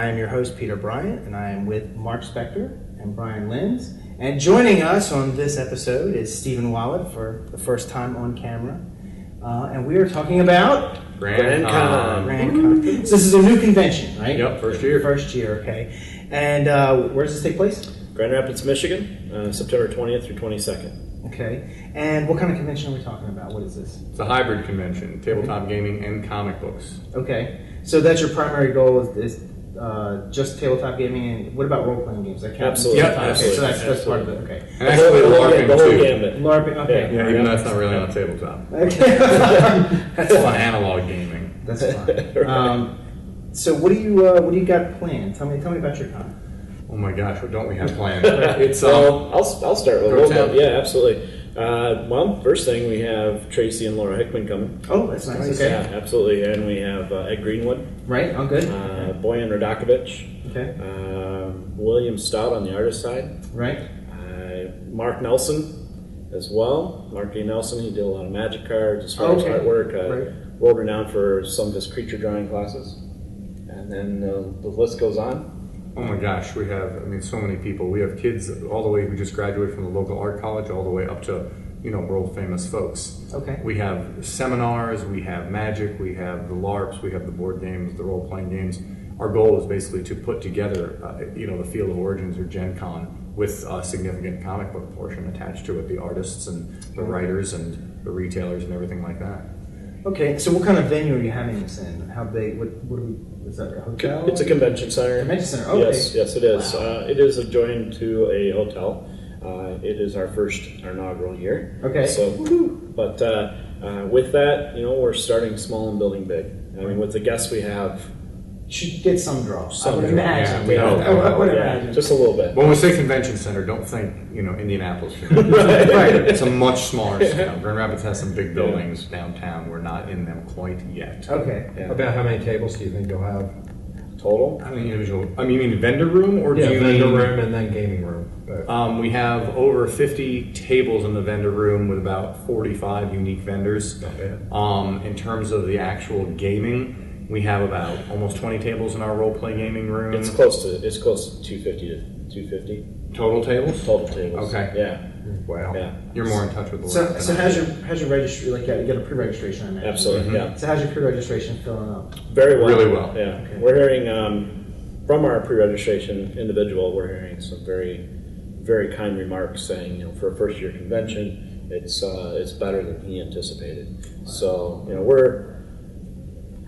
I am your host, Peter Bryant, and I am with Mark Spector and Brian Lenz. And joining us on this episode is Stephen Wallet for the first time on camera. And we are talking about GrandCon. So this is a new convention, right? Yep, first year. First year, okay. And where does this take place? Grand Rapids, Michigan, September 20th through 22nd. Okay. And what kind of convention are we talking about? What is this? It's a hybrid convention, tabletop gaming and comic books. Okay. So that's your primary goal is just tabletop gaming, and what about role-playing games? That counts? Absolutely. Yep, Okay, absolutely. so that's part of it, okay. And actually LARPing the whole too. gambit. LARPing, okay. Yeah, even though that's not really on a tabletop. Okay. That's fun analog gaming. That's fine. So what do you got planned? Tell me about your con. Oh my gosh, what don't we have planned? It's I'll start with a Go little tell. bit. Yeah, absolutely. Well, first thing, we have Tracy and Laura Hickman coming. Oh, that's nice. Okay. Yeah, absolutely. And we have Ed Greenwood. Right. Oh, good. Boyan Radakovich. Okay. William Stout on the artist side. Right. Mark Nelson as well. Mark D. Nelson, he did a lot of magic cards as far as Okay. artwork. Right. World renowned for some of his creature drawing classes. And then the list goes on. Oh my gosh, we have, so many people. We have kids all the way who just graduated from the local art college all the way up to, world famous folks. Okay. We have seminars, we have magic, we have the LARPs, we have the board games, the role-playing games. Our goal is basically to put together, the Field of Origins or GenCon with a significant comic book portion attached to it, the artists and the writers and the retailers and everything like that. Okay. So what kind of venue are you having this in? How big? What do we? Is that a hotel? It's a convention center. Convention center. Okay. Yes, it is. Wow. It is adjoined to a hotel. It is our inaugural year. Okay. So, but with that, we're starting small and building big. With the guests we have, Should get some draw. Some I would draw, imagine. yeah, we hope. I would yeah, imagine. just a little bit. When we say convention center, don't think, Indianapolis. Right. It's a much smaller scale. Grand Rapids has some big buildings downtown. We're not in them quite yet. Okay. Yeah. About how many tables do you think you'll have? Total. How many individual? You mean vendor room or do you vendor mean room and then gaming room. But We have over 50 tables in the vendor room with about 45 unique vendors. not bad. In terms of the actual gaming, we have about almost 20 tables in our role-play gaming room. It's close to 250 to 250 Total tables? total tables. Okay. Yeah. Wow. Yeah. You're more in touch with the So list than I how's am. your registry? Like, you got a pre-registration, I imagine. Absolutely. Yeah. So how's your pre-registration filling up? Very well. Really well. Yeah. Okay. We're hearing from our pre-registration individual, we're hearing some very, very kind remarks saying, for a first-year convention, it's better than he anticipated. So,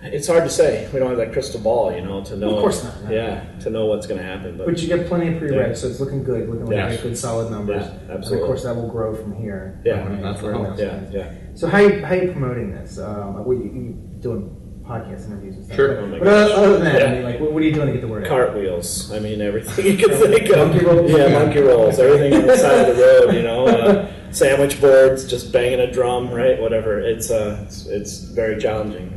it's hard to say. We don't have that crystal ball, to know. Of course not, no. Yeah, to know what's going to happen. But you get plenty of pre-reg, Yeah. so it's looking good. Looking like Yes. you get good, solid numbers. Yeah, And absolutely. of course, that will grow from here. Yeah, that's where the it hope. goes. Yeah. So how you promoting this? What you doing podcast interviews and stuff? Sure. Oh my But gosh. other than that, Yeah. what are you doing to get the word out? Cartwheels. Everything you can think of. Monkey rolls? Yeah, monkey rolls. Everything on the side of the road. Sandwich boards, just banging a drum, right? Whatever. It's very challenging.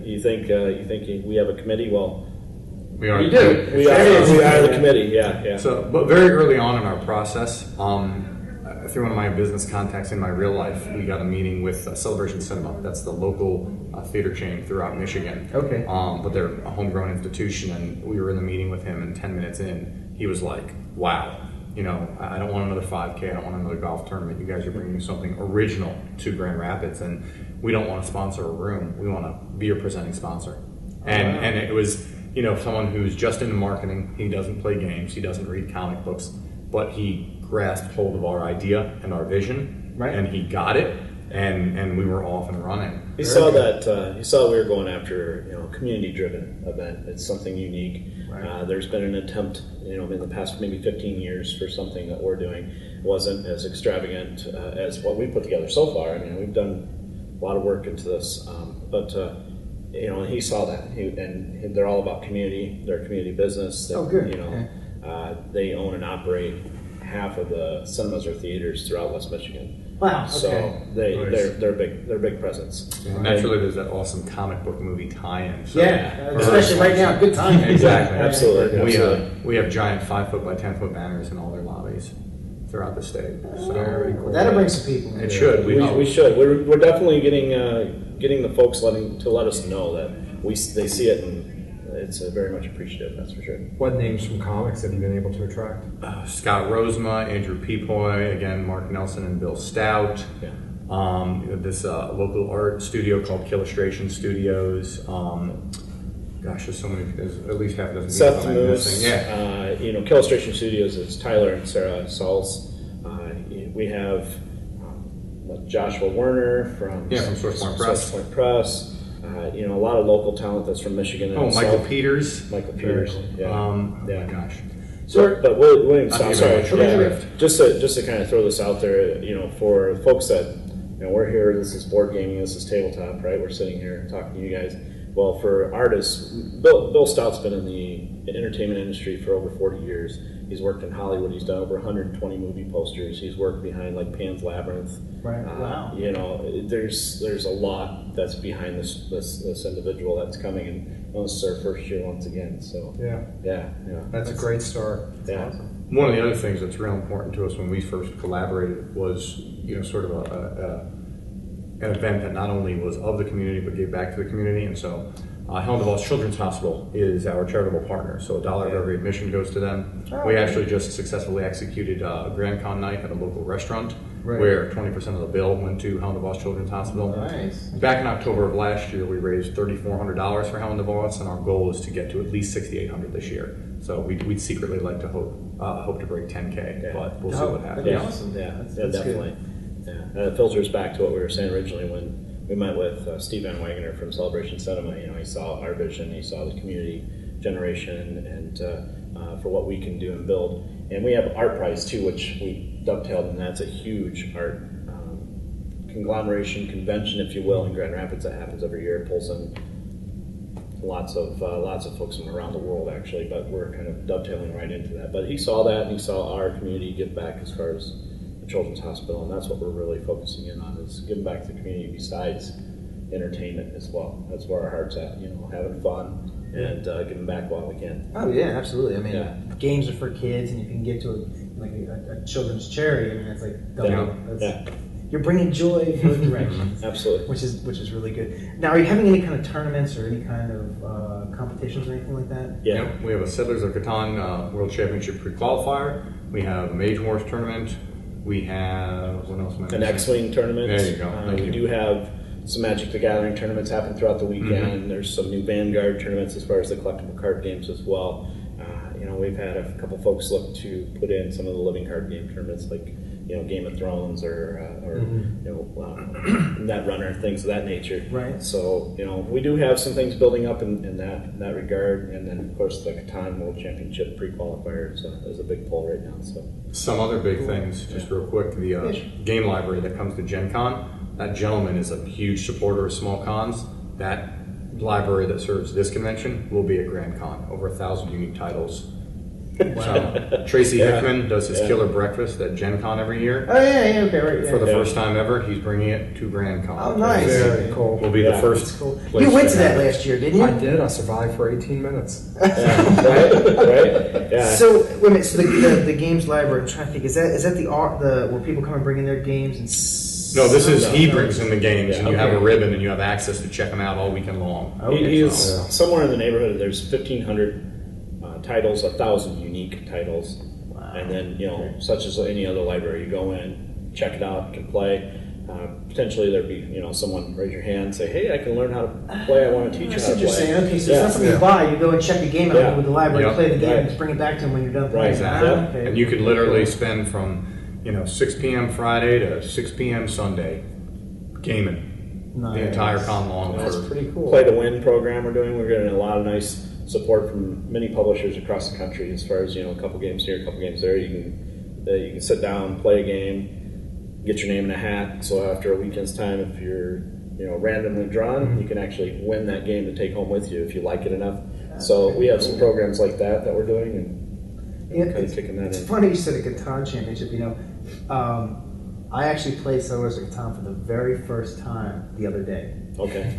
You think we have a committee? Well, We are. You do. we are the committee. Yeah. So, but very early on in our process, through one of my business contacts in my real life, we got a meeting with Celebration Cinema. That's the local theater chain throughout Michigan. Okay. But they're a homegrown institution, and we were in the meeting with him, and 10 minutes in, he was like, wow, I don't want another 5K, I don't want another golf tournament. You guys are bringing something original to Grand Rapids, and we don't want to sponsor a room. We want to be your presenting sponsor. And it was, someone who's just into marketing. He doesn't play games. He doesn't read comic books, but he grasped hold of our idea and our vision, Right. and he got it, and we were off and running. He saw that. He saw we were going after a community-driven event. It's something unique. Right. There's been an attempt, in the past maybe 15 years for something that we're doing. It wasn't as extravagant as what we put together so far. We've done a lot of work into this, but he saw that, and they're all about community. They're a community business. That, Oh, good. They own and operate half of the cinemas or theaters throughout West Michigan. Wow. So Okay. they're a big presence. And naturally, there's that awesome comic book movie tie-in. So Yeah, especially right now. Good time. Exactly. Absolutely. We have giant 5-foot by 10-foot banners in all their lobbies throughout the state. So Very cool. That'll bring some people. It should. We should. We're definitely getting the folks to let us know that they see it, and it's very much appreciative, that's for sure. What names from comics have you been able to attract? Scott Rosema, Andrew Peepoy, again, Mark Nelson and Bill Stout. Yeah. This local art studio called Killustration Studios. Gosh, there's so many. There's at least half a dozen. Seth people I'm Moose, missing. Yeah. Killustration Studios is Tyler and Sarah Sauls. We have Joshua Werner from Source Point Press. Source Point Press. A lot of local talent that's from Michigan. And Michael South. Peters. Michael Peters. Yeah. Oh my gosh. But William Not Stout, even sorry, much. yeah, just to kind of throw this out there, for folks that, we're here, this is board gaming, this is tabletop, right? We're sitting here talking to you guys. Well, for artists, Bill Stout's been in the entertainment industry for over 40 years. He's worked in Hollywood. He's done over 120 movie posters. He's worked behind like Pan's Labyrinth. Right. Wow. There's a lot that's behind this individual that's coming, and this is our first year once again. So yeah. That's a great start. Yeah. Awesome. One of the other things that's real important to us when we first collaborated was, sort of an event that not only was of the community but gave back to the community. And so Helen DeVos Children's Hospital is our charitable partner, so $1 of every admission goes to them. We actually just successfully executed a GrandCon night at a local restaurant where 20% of the bill went to Helen DeVos Children's Hospital. Nice. Back in October of last year, we raised $3,400 for Helen DeVos, and our goal is to get to at least $6,800 this year. So we'd secretly like to hope to break 10K, but we'll see what happens. That'd be awesome. That's Good. definitely. Yeah, it filters back to what we were saying originally when we met with Steve Van Wagoner from Celebration Cinema. He saw our vision, he saw the community generation, and for what we can do and build. And we have Art Prize too, which we dovetailed, and that's a huge art conglomeration convention, if you will, in Grand Rapids that happens every year. It pulls in lots of folks from around the world actually, but we're kind of dovetailing right into that. But he saw that, and he saw our community give back as far as the Children's Hospital, and that's what we're really focusing in on, is giving back to the community besides entertainment as well. That's where our heart's at, having fun and giving back while we can. Oh yeah, absolutely. I mean, games are for kids, and if you can get to a children's charity, I mean, that's like double. You're bringing joy in both directions. Absolutely. Which is really good. Now, are you having any kind of tournaments or any kind of competitions or anything like that? Yeah. We have a Settlers of Catan World Championship pre-qualifier. We have a Mage Wars tournament. We have, what else am I missing? An X-Wing tournament. There you go. We do have some Magic the Gathering tournaments happen throughout the weekend. There's some new Vanguard tournaments as far as the collectible card games as well. We've had a couple folks look to put in some of the living card game tournaments like Game of Thrones or Netrunner, things of that nature. Right. So we do have some things building up in that regard, and then of course the Catan World Championship pre-qualifier is a big pull right now. So some other big things, just real quick, the game library that comes to Gen Con, that gentleman is a huge supporter of small cons. That library that serves this convention will be at GrandCon, over 1,000 unique titles. So, Tracy Hickman does his killer breakfast at Gen Con every year. Oh yeah, okay, right. For the first time ever, he's bringing it to GrandCon. Oh, nice. Very cool. Will be the first. Cool. place You went to that have it. last year, didn't you? I did. I survived for 18 minutes. right. Yeah. So wait a minute. So the games library. I'm trying to think. Is that the art? Where people come and bring in their games and. No, this is he brings in the games, and you have a Okay. ribbon, and you have access to check them out all weekend long. Okay. He is somewhere in the neighborhood. There's 1,500 titles, 1,000 unique titles, and then such as any other library, you go in, check it out, you can play. Potentially there'd be someone raise your hand and say, "Hey, I can learn how to play. I want to teach you That's how to interesting. play." Okay, so it's not something you buy. You go and check a game out with the library, Yep. play the game, Right. and just bring it back to them when you're done Right, playing. exactly. Ah, okay. And you could literally spend from 6 p.m. Friday to 6 p.m. Sunday gaming Nice. the entire con long. That's for- pretty cool. Play to Win program we're doing. We're getting a lot of nice support from many publishers across the country as far as a couple games here, a couple games there. You can sit down, play a game, get your name in a hat. So after a weekend's time, if you're randomly drawn, you can actually win that game to take home with you if you like it enough. So we have some programs like that we're doing, and kind of kicking that It's in. funny you said a Catan championship. I actually played Settlers of Catan for the very first time the other day. Okay.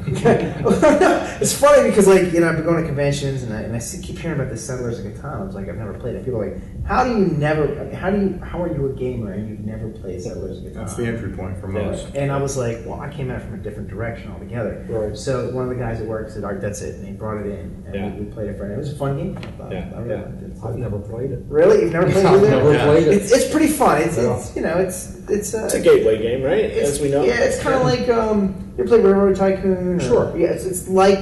It's funny because I've been going to conventions and I keep hearing about the Settlers of Catan. I was like, I've never played it. People are like How do you never? How are you a gamer and you've never played Settlers of Catan? That's the entry point for most. And I was like, well, I came at it from a different direction altogether. Right. So one of the guys at work said, "All right, that's it," and he brought it in, and we played it for. It was a fun game. I really liked it. I've never played it. Really, you've never played I've it? never Yeah. played it. It's pretty fun. It's It's a gateway game, right? As we know. Yeah, it's kind of like you play Railroad Tycoon. Sure. Yeah, it's like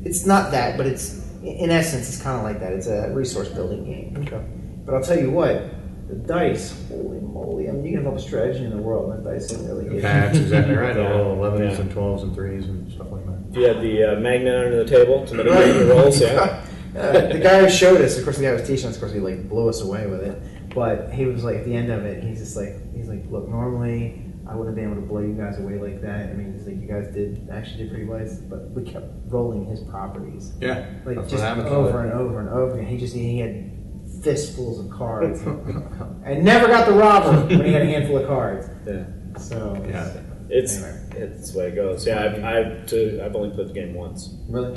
it's not that, but it's in essence it's kind of like that. It's a resource building game. Okay. But I'll tell you what, the dice, holy moly! I mean, you can have all the strategy in the world, and the dice ain't really good. That's exactly right. Yeah. All 11s Yeah. and 12s and 3s and stuff like that. You had the magnet under the table to mitigate the rolls, yeah. The guy who showed us, of course, the guy who was teaching us, of course, he like blew us away with it. But he was like, at the end of it, he's like, look, normally I wouldn't have been able to blow you guys away like that. I mean, he's like, you guys actually did pretty well, but we kept rolling his properties, Yeah, like that's just what happens. over and over and over again. He had fistfuls of cards, and never got the robber when he had a handful of cards. Yeah. So Yeah. It's Anyway. the way it goes. Yeah, I've only played the game once. really.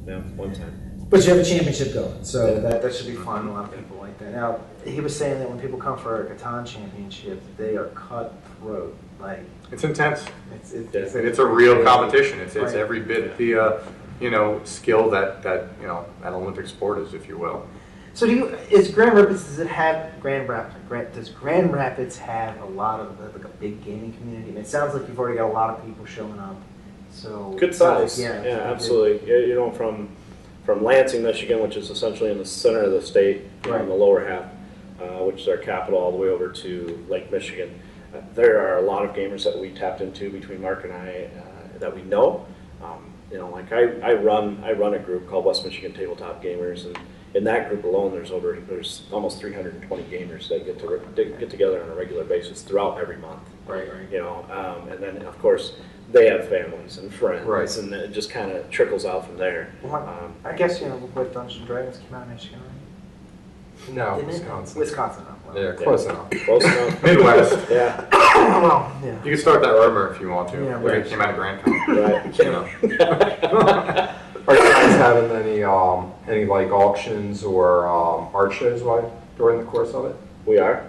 Yeah, one time. But you have a championship going, so that should be fun. A lot of people like that. Now, he was saying that when people come for a Catan championship, they are cutthroat. Like, It's intense. it's It's a real competition. It's Right. every bit the skill that an Olympic sport is, if you will. So does Grand Rapids have have a lot of like a big gaming community? And it sounds like you've already got a lot of people showing up. So Good size. Yeah, absolutely. You know, from Lansing, Michigan, which is essentially in the center of the state, Right. in the lower half, which is our capital, all the way over to Lake Michigan. There are a lot of gamers that we tapped into between Mark and I that we know. Like I run a group called West Michigan Tabletop Gamers, and in that group alone, there's almost 320 gamers that get together on a regular basis throughout every month. Right. And then of course they have families and friends, Right. and it just kind of trickles out from there. Well, I guess what Dungeons and Dragons came out in Michigan, right? No, Didn't it? Wisconsin. Wisconsin. Oh, well. Yeah, close enough. Close enough. Midwest. Yeah. Well, yeah. You can start that rumor if you want to. Yeah, It came out of GrandCon. Right. You know. Are you guys having any like auctions or art shows during the course of it? We are.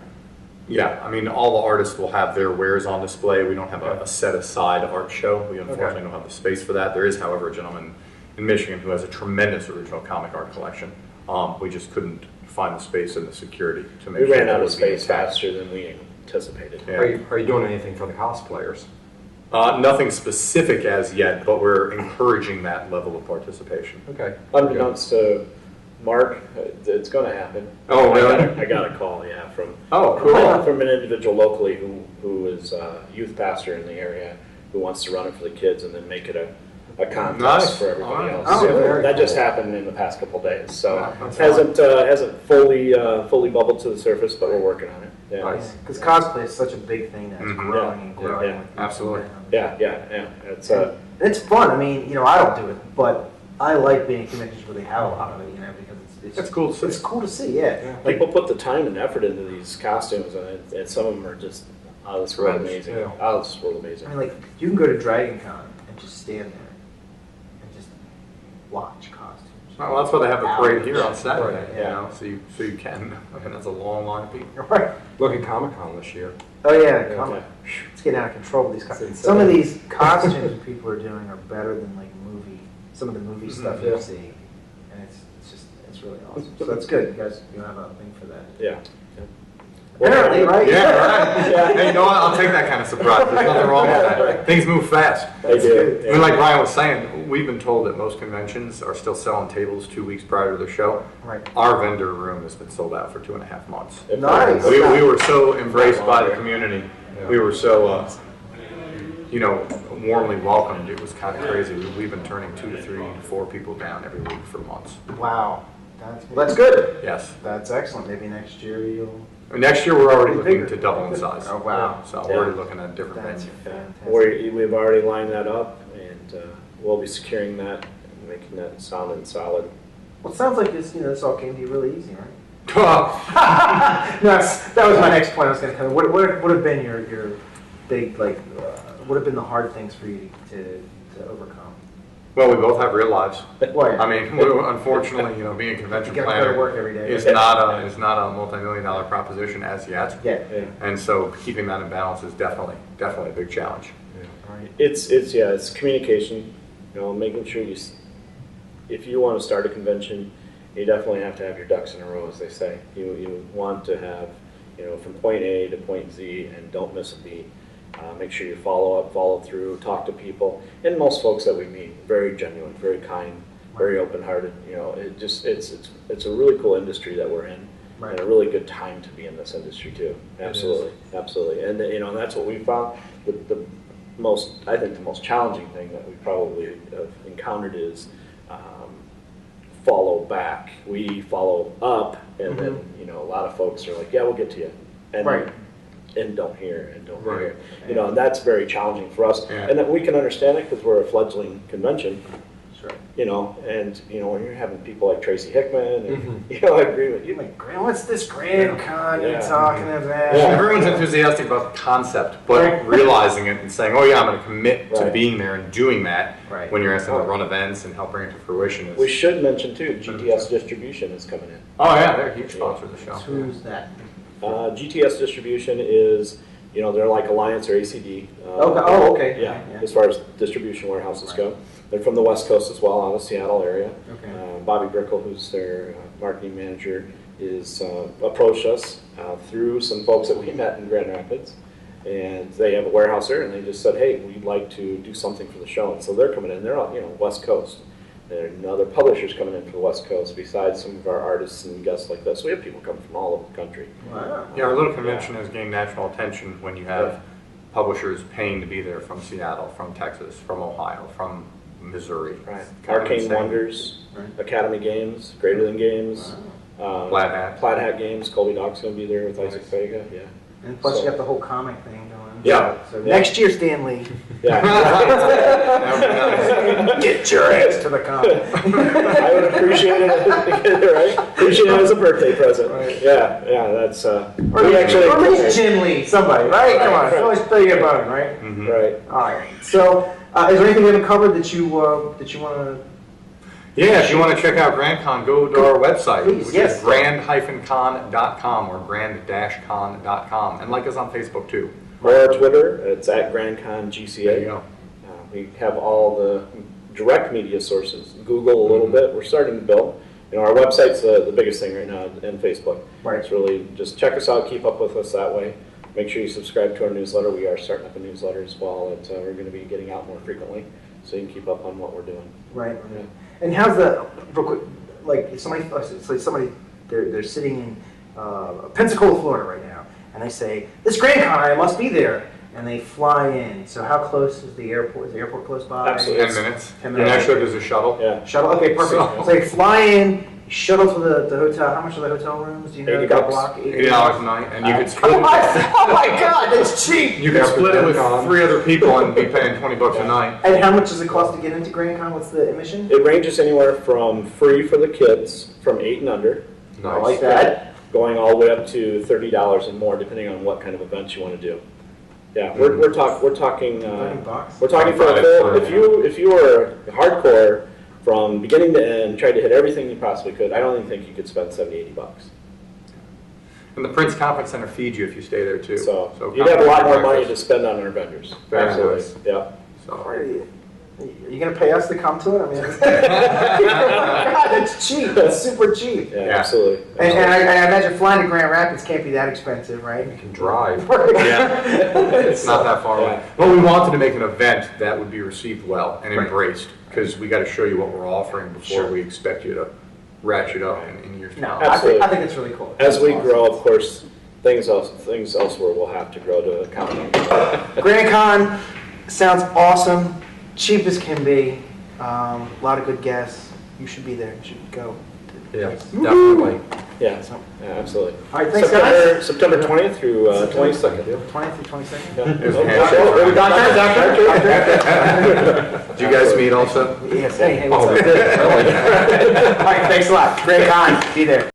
Yeah, I mean, all the artists will have their wares on display. We don't have a set-aside art show. We unfortunately don't have the space for that. There is, however, a gentleman in Michigan who has a tremendous original comic art collection. We just couldn't find the space and the security to make We sure ran that out of would be space intact. faster than we anticipated. Yeah. Are you doing anything for the cosplayers? Nothing specific as yet, but we're encouraging that level of participation. Okay. Unbeknownst to Mark, it's going to happen. Oh, really? I got a call, yeah, from Oh, from an individual locally who is a youth pastor in the area who wants to run it for the kids and then make it a contest Nice. for everybody All right. else. Oh, So very that just cool. happened in the past couple days, so Wow, that's hasn't fully bubbled to the surface, but we're working on it. Yeah. Nice. Because cosplay is such a big thing that's Mhm. growing and growing. Yeah. Absolutely. Yeah. It's And it's fun. I mean, I don't do it, but I like being in conventions where they have a lot of it, because it's That's cool to see. It's cool to see, yeah. Like, people put the time and effort into these costumes, and some of them are just out of this world Right. amazing. Yeah. Out of this world amazing. I mean, like, you can go to DragonCon and just stand there and just watch costumes. Well, that's why they have the parade here on Hours. Saturday, Right, yeah. so you can. I mean, that's a long line of people. Right. Look at Comic-Con this year. Oh, yeah. Yeah. Come on. It's getting out of control with these It's costumes. insane. Some of these costumes people are doing are better than, like, some of the movie stuff Yeah. you see. And it's really awesome. So that's good. You guys, you have a thing for that. Yeah. Apparently, right? Yeah, right. Hey, you know what? I'll take that kind of surprise. There's nothing wrong with that. Things move fast. They do. I mean, like Ryan was saying, we've been told that most conventions are still selling tables 2 weeks prior to the show. Right. Our vendor room has been sold out for 2.5 months. Nice. We were so embraced by the community. Yeah. We were so, warmly welcomed. It was kind of crazy. We've been turning 2 to 3 to 4 people down every week for months. Wow. That's good. Yes. That's excellent. Maybe next year you'll... Next year, we're already Bigger. looking to double in size. Oh, wow. So Yeah. we're already looking at a different That's venue. fantastic. We've already lined that up, and we'll be securing that and making that sound and solid. Well, it sounds like this all came to you really easy, right? Oh, No, that was my next point. I was going to come. What would have been your big, what have been the hard things for you to overcome? Well, we both have real lives. Right. I mean, unfortunately, being a convention You gotta go planner to work every day. is not a multi-million-dollar proposition as yet. Yeah. And so keeping that in balance is definitely a big challenge. Right. It's communication. Making sure if you want to start a convention, you definitely have to have your ducks in a row, as they say. You want to have, from point A to point Z, and don't miss a beat. Make sure you follow through, talk to people, and most folks that we meet, very genuine, very kind, very open-hearted. It's a really cool industry that we're in, Right. and a really good time to be in this industry too. Absolutely, and that's what we found. I think the most challenging thing that we probably have encountered is follow back. We follow up, and then a lot of folks are like, "Yeah, we'll get to you," and Right. and don't hear and don't Right. hear. And that's very challenging for us. Yeah. And that we can understand it because we're a fledgling convention. Sure. When you're having people like Tracy Hickman, and, Mm-hmm. I agree with you. What's this GrandCon you're Yeah. talking about? Yeah. Everyone's enthusiastic about the concept, but realizing it and saying, "Oh yeah, I'm going to commit to Right. being there and doing that." Right. When you're asking to run events and help bring it to fruition, is We should mention too, GTS Distribution is coming in. oh yeah, they're a huge sponsor of the show. Who's that? GTS Distribution is, they're like Alliance or ACD. Okay. Yeah, as far as distribution warehouses go. They're from the West Coast as well, out of Seattle area. Okay. Bobby Brickle, who's their marketing manager, is approached us through some folks that we met in Grand Rapids. And they have a warehouse there, and they just said, "Hey, we'd like to do something for the show." And so they're coming in. They're on, West Coast. There are other publishers coming in from the West Coast besides some of our artists and guests like this. So we have people coming from all over the country. Wow. Yeah, our little convention has gained national attention when you have publishers paying to be there from Seattle, from Texas, from Ohio, from Missouri. Right. Kind of Arcane insane. Wonders, Right. Academy Games, Greater Than Games, Plaid Hat. Plaid Hat Games. Colby Doc's going to be there with Isaac Vega. Yeah. And plus So- you got the whole comic thing going. Yeah. So next year, Stan Lee, Yeah. That would be nice. get your ass to the comic. I would appreciate it. Right? Appreciate it as a birthday present. Right. Yeah. That's. Or maybe Jim Lee, somebody, right? Come on, Right. always throw your bone, right? Mhm. Right. All right. So, is there anything we haven't covered that you want to? Yeah, if you want to check out GrandCon, go to our website, Please, which yes. is grand-con.com or grand-con.com, and like us on Facebook too. Or our Twitter. It's at GrandCon GCA. There you go. We have all the direct media sources. Google a little bit. We're starting to build. Our website's the biggest thing right now, and Facebook. Right. It's really just check us out, keep up with us that way. Make sure you subscribe to our newsletter. We are starting up a newsletter as well that we're going to be getting out more frequently, so you can keep up on what we're doing. Right. Yeah. And how's the real quick? Like somebody, they're sitting in Pensacola, Florida, right now, and they say this GrandCon, I must be there, and they fly in. So how close is the airport? Is the airport close by? Absolutely. 10 minutes. 10 And minutes. actually, there's a shuttle. Yeah. Shuttle. Okay, perfect. So- So they fly in, shuttle to the hotel. How much are the hotel rooms? Do you know? $80 that block? $80 a night, and you could split Oh it. my God, that's cheap. You can split it with 3 other people and be paying $20 a night. And how much does it cost to get into GrandCon? What's the admission? It ranges anywhere from free for the kids, from 8 and under, I like that. going all the way up to $30 and more, depending on what kind of events you want to do. Yeah, we're talking. $30. We're talking for a full. If you were hardcore from beginning to end, tried to hit everything you possibly could, I don't even think you could spend $70, $80. And the Prince Conference Center feeds you if you stay there too. So you'd have a lot more money to breakfast. spend on our vendors. Very Absolutely. nice. Yeah. So, Are you going to pay us to come to it? I mean, God, that's cheap. That's super cheap. Yeah, Yeah. absolutely. And I imagine flying to Grand Rapids can't be that expensive, right? you can drive. Yeah, it's not that far away. Yeah. But we wanted to make an event that would be received well and Right. embraced, because we got to show you what we're offering before Sure. we expect you to ratchet up in years to No, come. Absolutely. I think it's really cool. As we That's grow, of course, things elsewhere will have to grow to accommodate. awesome. GrandCon sounds awesome, cheap as can be. A lot of good guests. You should be there. You should go. Yeah, definitely. Yeah, So, yeah, absolutely. all right, thanks, guys. September 20th through 22nd. 20th through 22nd. Yeah. It was a Oh, handshake. doctor. Did you guys meet also? Yes. Hey, what's Oh, up? we did. All right, thanks a lot. GrandCon, be there.